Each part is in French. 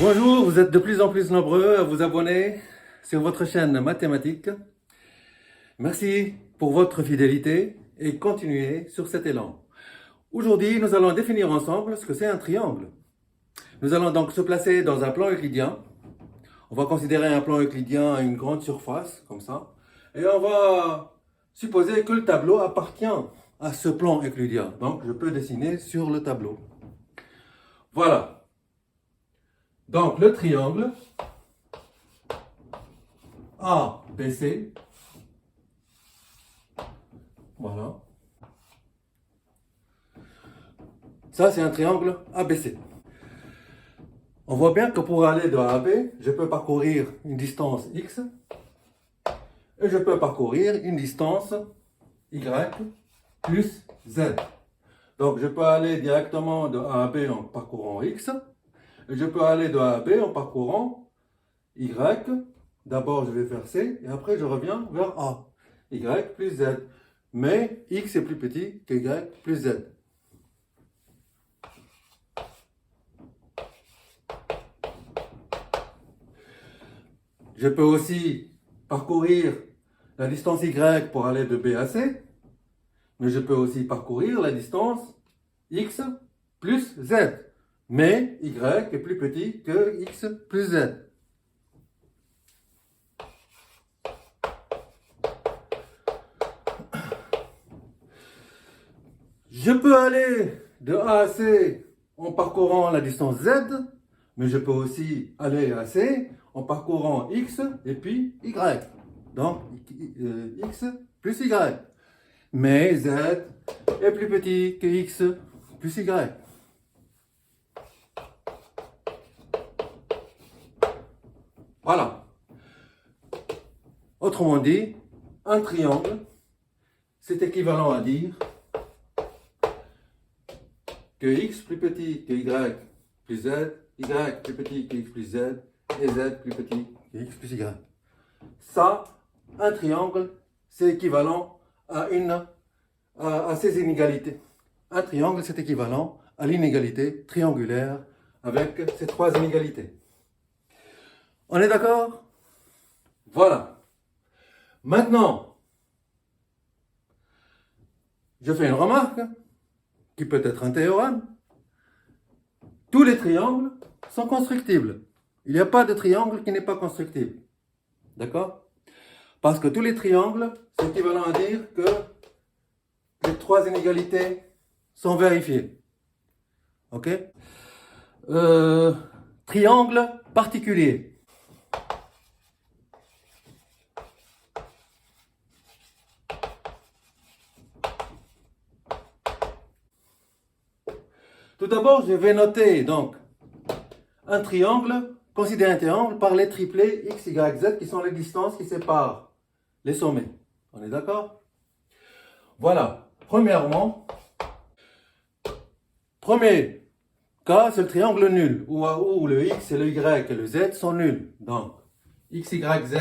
Bonjour, vous êtes de plus en plus nombreux à vous abonner sur votre chaîne mathématique. Merci pour votre fidélité et continuez sur cet élan. Aujourd'hui, nous allons définir ensemble ce que c'est un triangle. Nous allons donc se placer dans un plan euclidien. On va considérer un plan euclidien à une grande surface, comme ça. Et on va supposer que le tableau appartient à ce plan euclidien. Donc, je peux dessiner sur le tableau. Voilà. Donc, le triangle ABC, voilà. Ça, c'est un triangle ABC. On voit bien que pour aller de A à B, je peux parcourir une distance X et je peux parcourir une distance Y plus Z. Donc, je peux aller directement de A à B en parcourant X et je peux aller de A à B en parcourant Y. D'abord, je vais faire C et après, je reviens vers A. Y plus Z. Mais X est plus petit que Y plus Z. Je peux aussi parcourir la distance Y pour aller de B à C, mais je peux aussi parcourir la distance X plus Z. Mais Y est plus petit que X plus Z. Je peux aller de A à C en parcourant la distance Z, mais je peux aussi aller à C en parcourant X et puis Y. Donc, X plus Y. Mais Z est plus petit que X plus Y. Voilà. Autrement dit, un triangle, c'est équivalent à dire que X plus petit que Y plus Z, Y plus petit que X plus Z, et Z plus petit que X plus Y. Ça, un triangle, c'est équivalent à ces inégalités. Un triangle, c'est équivalent à l'inégalité triangulaire avec ces trois inégalités. On est d'accord? Voilà. Maintenant, je fais une remarque qui peut être un théorème. Tous les triangles sont constructibles. Il n'y a pas de triangle qui n'est pas constructible. D'accord? Parce que tous les triangles, c'est équivalent à dire que les trois inégalités sont vérifiées. Ok? Triangle particulier. Tout d'abord, je vais noter donc un triangle, considérer un triangle par les triplés x, y, z qui sont les distances qui séparent les sommets. On est d'accord? Voilà. Premièrement, premier cas, c'est le triangle nul, où le x et le y et le z sont nuls. Donc, x, y, z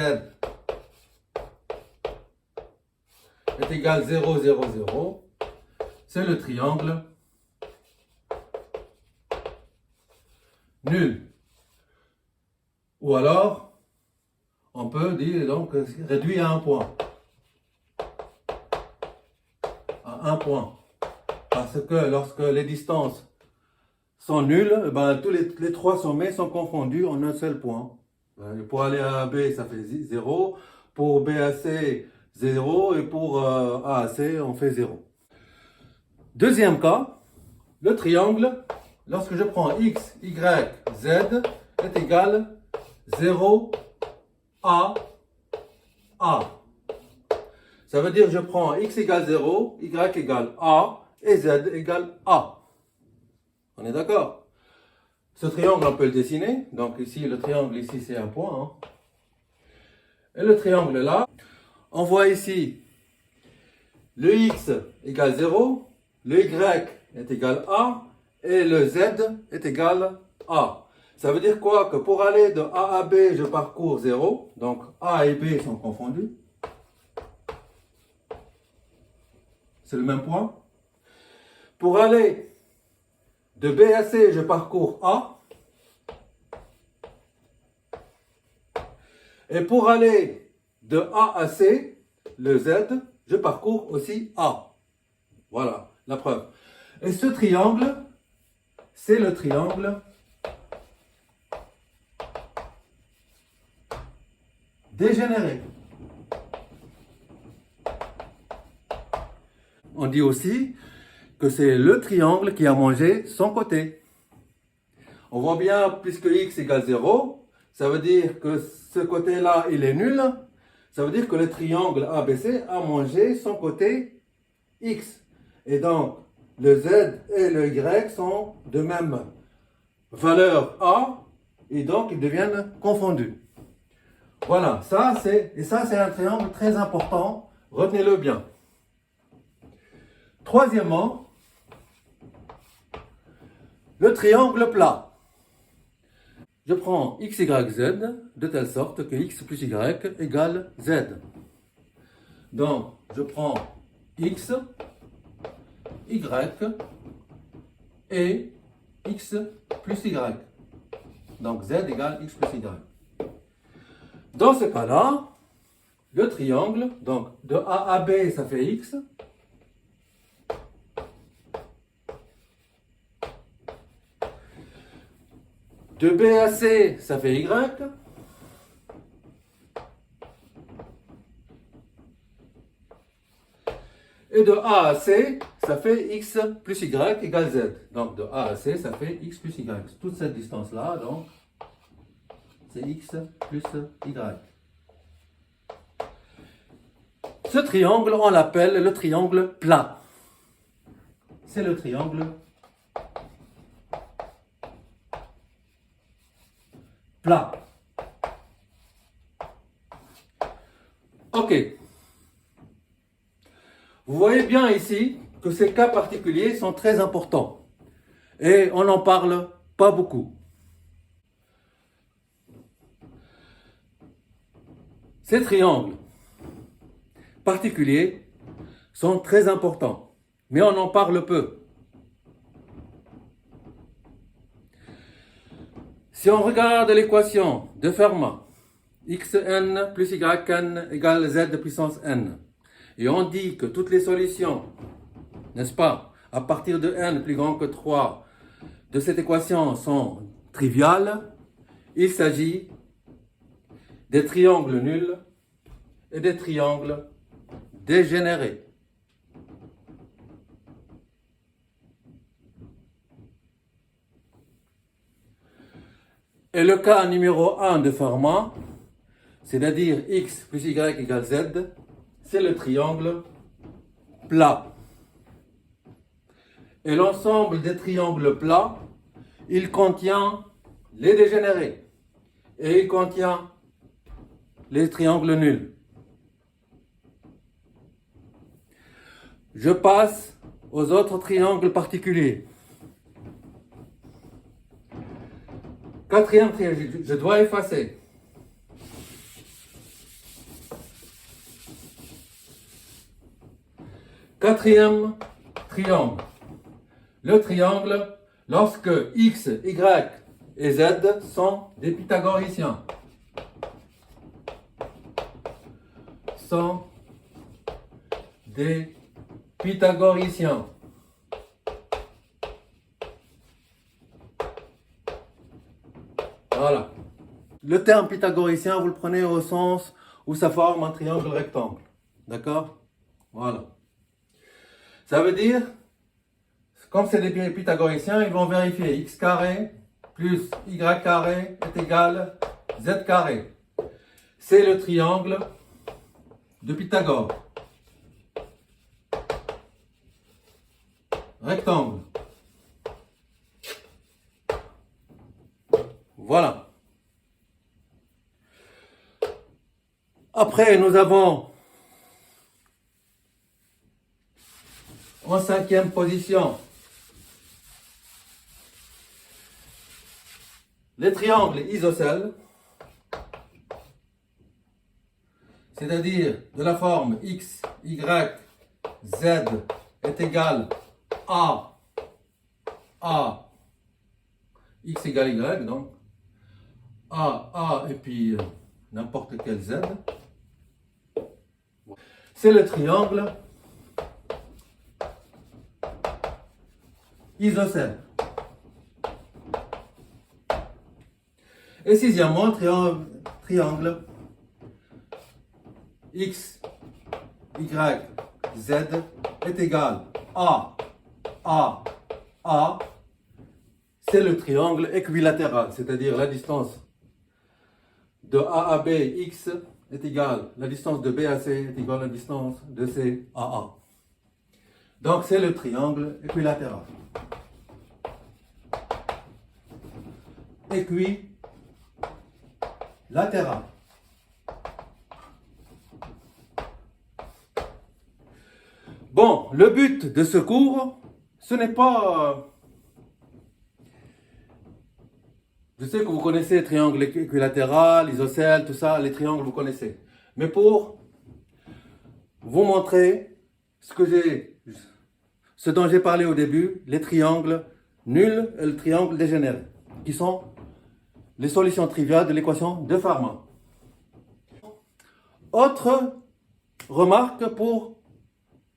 est égal 0, 0, 0. C'est le triangle nul. Ou alors, on peut dire donc réduit à un point. À un point. Parce que lorsque les distances sont nulles, ben, tous les trois sommets sont confondus en un seul point. Pour aller à B, ça fait 0. Pour B à C, 0. Et pour A à C, on fait 0. Deuxième cas, le triangle, lorsque je prends x, y, z, est égal 0, A, A. Ça veut dire que je prends x égale 0, y égale A et z égale A. On est d'accord? Ce triangle, on peut le dessiner. Donc ici, le triangle, ici, c'est un point. Hein. Et le triangle là, on voit ici le x égale 0, le y est égal A et le z est égal A. Ça veut dire quoi? Que pour aller de A à B, je parcours 0. Donc A et B sont confondus. C'est le même point. Pour aller de B à C, je parcours A. Et pour aller de A à C, le Z, je parcours aussi A. Voilà la preuve. Et ce triangle, c'est le triangle dégénéré. On dit aussi que c'est le triangle qui a mangé son côté. On voit bien, puisque x égale 0, ça veut dire que ce côté-là, il est nul. Ça veut dire que le triangle ABC a mangé son côté x. Et donc, le z et le y sont de même valeur A, et donc ils deviennent confondus. Voilà, ça c'est un triangle très important, retenez-le bien. Troisièmement, le triangle plat. Je prends x, y, z de telle sorte que x plus y égale z. Donc, je prends x, y et x plus y. Donc, z égale x plus y. Dans ce cas-là, le triangle, donc de A à B, ça fait x. De B à C, ça fait y. Et de A à C, ça fait x plus y égale z. Donc de A à C, ça fait x plus y. Toute cette distance-là, donc, c'est x plus y. Ce triangle, on l'appelle le triangle plat. C'est le triangle plat. Ok. Vous voyez bien ici que ces cas particuliers sont très importants. Et on n'en parle pas beaucoup. Ces triangles particuliers sont très importants, mais on en parle peu. Si on regarde l'équation de Fermat, xn plus yn égale z puissance n, et on dit que toutes les solutions, n'est-ce pas, à partir de n plus grand que 3 de cette équation sont triviales, il s'agit des triangles nuls et des triangles dégénérés. Et le cas numéro 1 de Fermat, c'est-à-dire x plus y égale z, c'est le triangle plat. Et l'ensemble des triangles plats, il contient les dégénérés et il contient les triangles nuls. Je passe aux autres triangles particuliers. Quatrième triangle, je dois effacer. Quatrième triangle. Le triangle lorsque x, y et z sont des pythagoriciens. Sont des pythagoriciens. Voilà. Le terme pythagoricien, vous le prenez au sens où ça forme un triangle rectangle. D'accord? Voilà. Ça veut dire, comme c'est des pythagoriciens, ils vont vérifier x carré plus y carré est égal z carré. C'est le triangle de Pythagore. Rectangle. Voilà. Après, nous avons en cinquième position les triangles isocèles, c'est-à-dire de la forme x, y, z est égal à x égale y, donc A, et puis n'importe quel Z. C'est le triangle isocèle. Et sixièmement, triangle X, Y, Z est égal à A, A. C'est le triangle équilatéral, c'est-à-dire la distance de A à B, X est égale, la distance de B à C est égale à la distance de C à A. Donc c'est le triangle équilatéral. Équilatéral. Bon, le but de ce cours, ce n'est pas... Je sais que vous connaissez triangle équilatéral, isocèle, tout ça, les triangles vous connaissez. Mais pour vous montrer ce dont j'ai parlé au début, les triangles nuls et le triangle dégénéré, qui sont les solutions triviales de l'équation de Farman. Autre remarque pour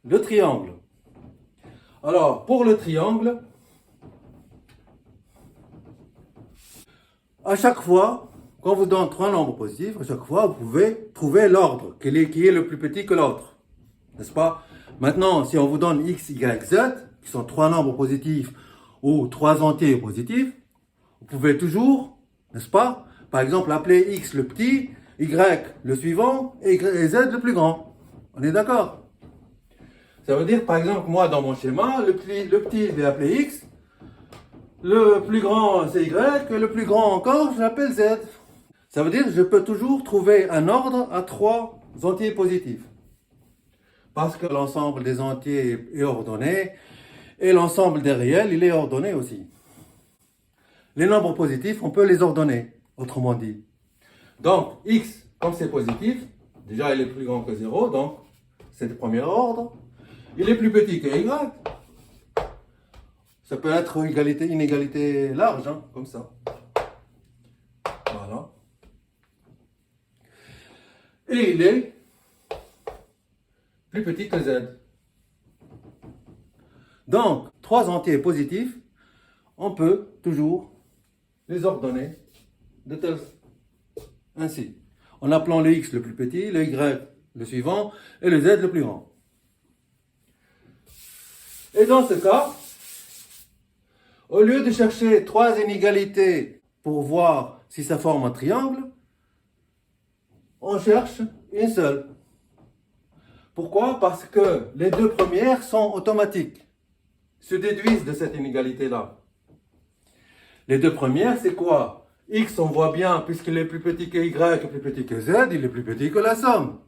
le triangle. Alors, pour le triangle, à chaque fois, quand on vous donne trois nombres positifs, à chaque fois, vous pouvez trouver l'ordre qui est le plus petit que l'autre. N'est-ce pas? Maintenant, si on vous donne x, y, z, qui sont trois nombres positifs ou trois entiers positifs, vous pouvez toujours, n'est-ce pas, par exemple, appeler x le petit, y le suivant et z le plus grand. On est d'accord? Ça veut dire, par exemple, moi, dans mon schéma, le petit, je vais appeler x, le plus grand, c'est y, et le plus grand encore, je l'appelle z. Ça veut dire que je peux toujours trouver un ordre à trois entiers positifs. Parce que l'ensemble des entiers est ordonné, et l'ensemble des réels, il est ordonné aussi. Les nombres positifs, on peut les ordonner, autrement dit. Donc, x, comme c'est positif, déjà il est plus grand que 0, donc c'est le premier ordre. Il est plus petit que y. Ça peut être une inégalité large, hein, comme ça. Voilà. Et il est plus petit que z. Donc, trois entiers positifs, on peut toujours les ordonner de telle ainsi. En appelant le x le plus petit, le y le suivant et le z le plus grand. Et dans ce cas, au lieu de chercher trois inégalités pour voir si ça forme un triangle, on cherche une seule. Pourquoi? Parce que les deux premières sont automatiques, se déduisent de cette inégalité-là. Les deux premières, c'est quoi? X, on voit bien, puisqu'il est plus petit que Y et plus petit que Z, il est plus petit que la somme.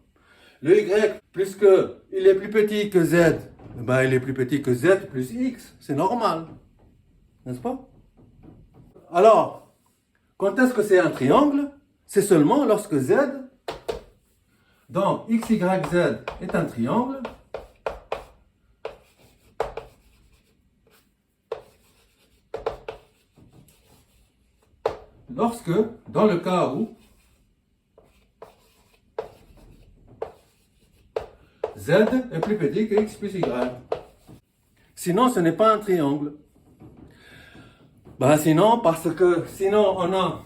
Le Y, puisqu'il est plus petit que Z, ben il est plus petit que Z plus X. C'est normal. N'est-ce pas? Alors, quand est-ce que c'est un triangle? C'est seulement lorsque Z, donc X, Y, Z est un triangle. Lorsque, dans le cas où Z est plus petit que X plus Y. Sinon, ce n'est pas un triangle. Ben sinon, sinon on a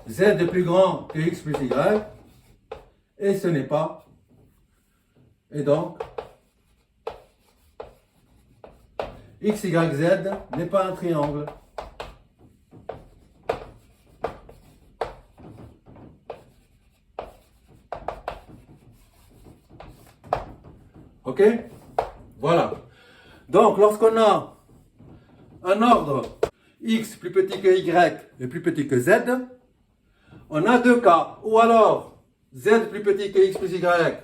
Z est plus grand que X plus Y, et ce n'est pas, et donc, X, Y, Z n'est pas un triangle. Ok? Voilà. Donc, lorsqu'on a un ordre X plus petit que Y et plus petit que Z, on a deux cas. Ou alors, Z plus petit que X plus Y,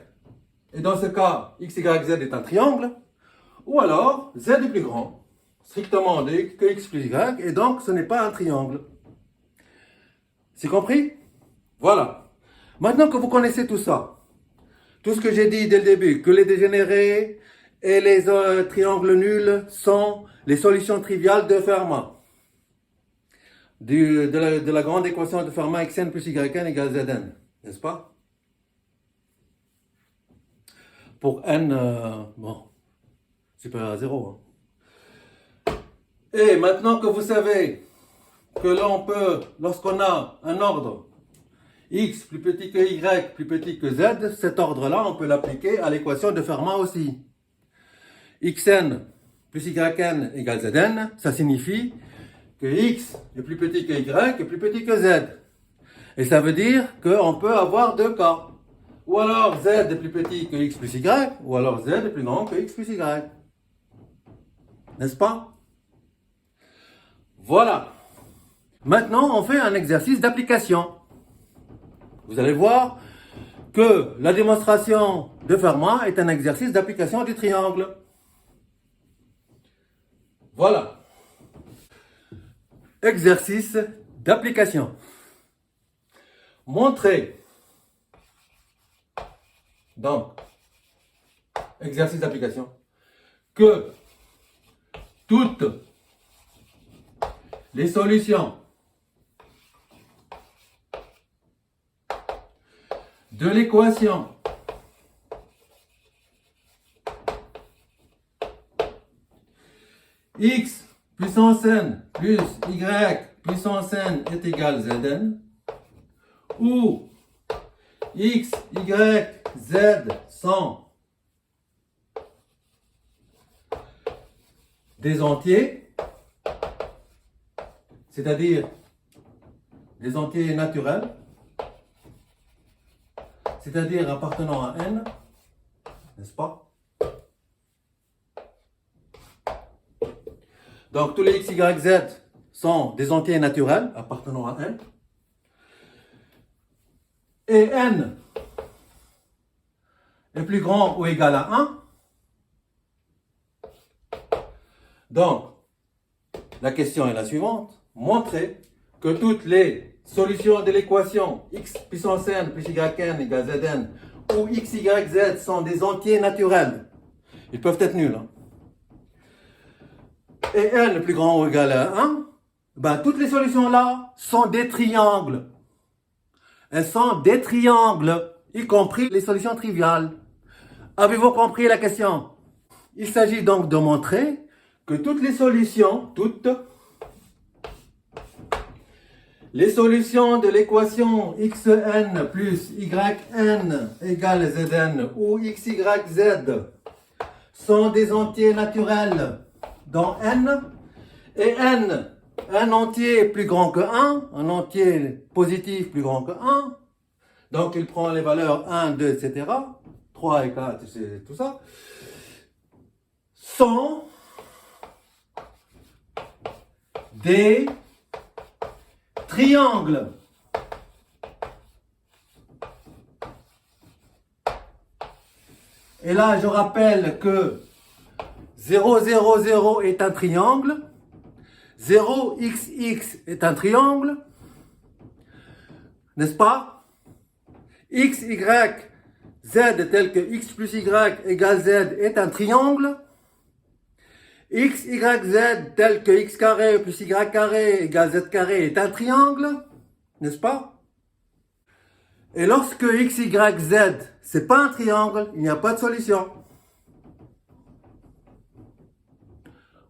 et dans ce cas, X, Y, Z est un triangle. Ou alors, Z est plus grand, strictement que X plus Y, et donc ce n'est pas un triangle. C'est compris? Voilà. Maintenant que vous connaissez tout ça, tout ce que j'ai dit dès le début, que les dégénérés et les triangles nuls sont les solutions triviales de Fermat. de la grande équation de Fermat xn plus yn égale zn, n'est-ce pas? Pour n, bon, supérieur à 0. Hein. Et maintenant que vous savez que l'on peut, lorsqu'on a un ordre x plus petit que y plus petit que z, cet ordre-là, on peut l'appliquer à l'équation de Fermat aussi. Xn plus yn égale zn, ça signifie que x est plus petit que y est plus petit que z. Et ça veut dire qu'on peut avoir deux cas. Ou alors z est plus petit que x plus y, ou alors z est plus grand que x plus y. N'est-ce pas? Voilà. Maintenant, on fait un exercice d'application. Vous allez voir que la démonstration de Fermat est un exercice d'application du triangle. Voilà. Exercice d'application. Montrer. Donc, exercice d'application. Que toutes les solutions de l'équation x puissance n plus y puissance n est égal zn, où x, y, z sont des entiers, c'est-à-dire des entiers naturels, c'est-à-dire appartenant à n, n'est-ce pas? Donc tous les x, y, z sont des entiers naturels appartenant à n. Et n est plus grand ou égal à 1. Donc, la question est la suivante. Montrer que toutes les solutions de l'équation x puissance n plus yn égale zn, où x, y, z sont des entiers naturels. Ils peuvent être nuls. Hein. Et n plus grand ou égal à 1, ben, toutes les solutions là sont des triangles. Elles sont des triangles, y compris les solutions triviales. Avez-vous compris la question? Il s'agit donc de montrer que toutes les solutions de l'équation xn plus yn égale zn, où x, y, z sont des entiers naturels dans n, et n, un entier plus grand que 1, un entier positif plus grand que 1, donc il prend les valeurs 1, 2, etc., 3 et 4, c'est tout ça, sont des triangles. Et là, je rappelle que 0, 0, 0 est un triangle, 0, x, x est un triangle, n'est-ce pas? X, y, z tel que x plus y égale z est un triangle. X, y, z tel que x carré plus y carré égale z carré est un triangle, n'est-ce pas? Et lorsque x, y, z c'est pas un triangle, il n'y a pas de solution.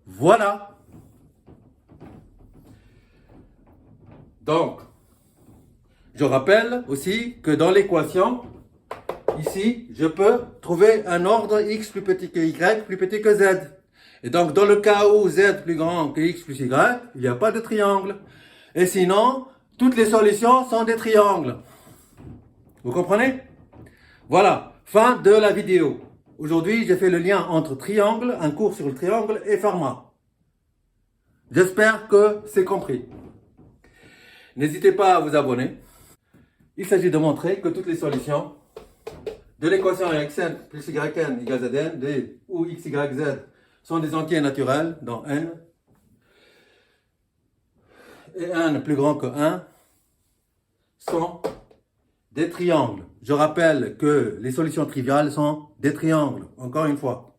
Voilà. Donc, je rappelle aussi que dans l'équation, ici, je peux trouver un ordre x plus petit que y plus petit que z. Et donc, dans le cas où z plus grand que x plus y, il n'y a pas de triangle. Et sinon, toutes les solutions sont des triangles. Vous comprenez? Voilà, fin de la vidéo. Aujourd'hui, j'ai fait le lien entre triangle, un cours sur le triangle et Fermat. J'espère que c'est compris. N'hésitez pas à vous abonner. Il s'agit de montrer que toutes les solutions de l'équation xn plus yn égale zn, où x, y, z sont des entiers naturels dans n, et n plus grand que 1, sont des triangles. Je rappelle que les solutions triviales sont des triangles, encore une fois.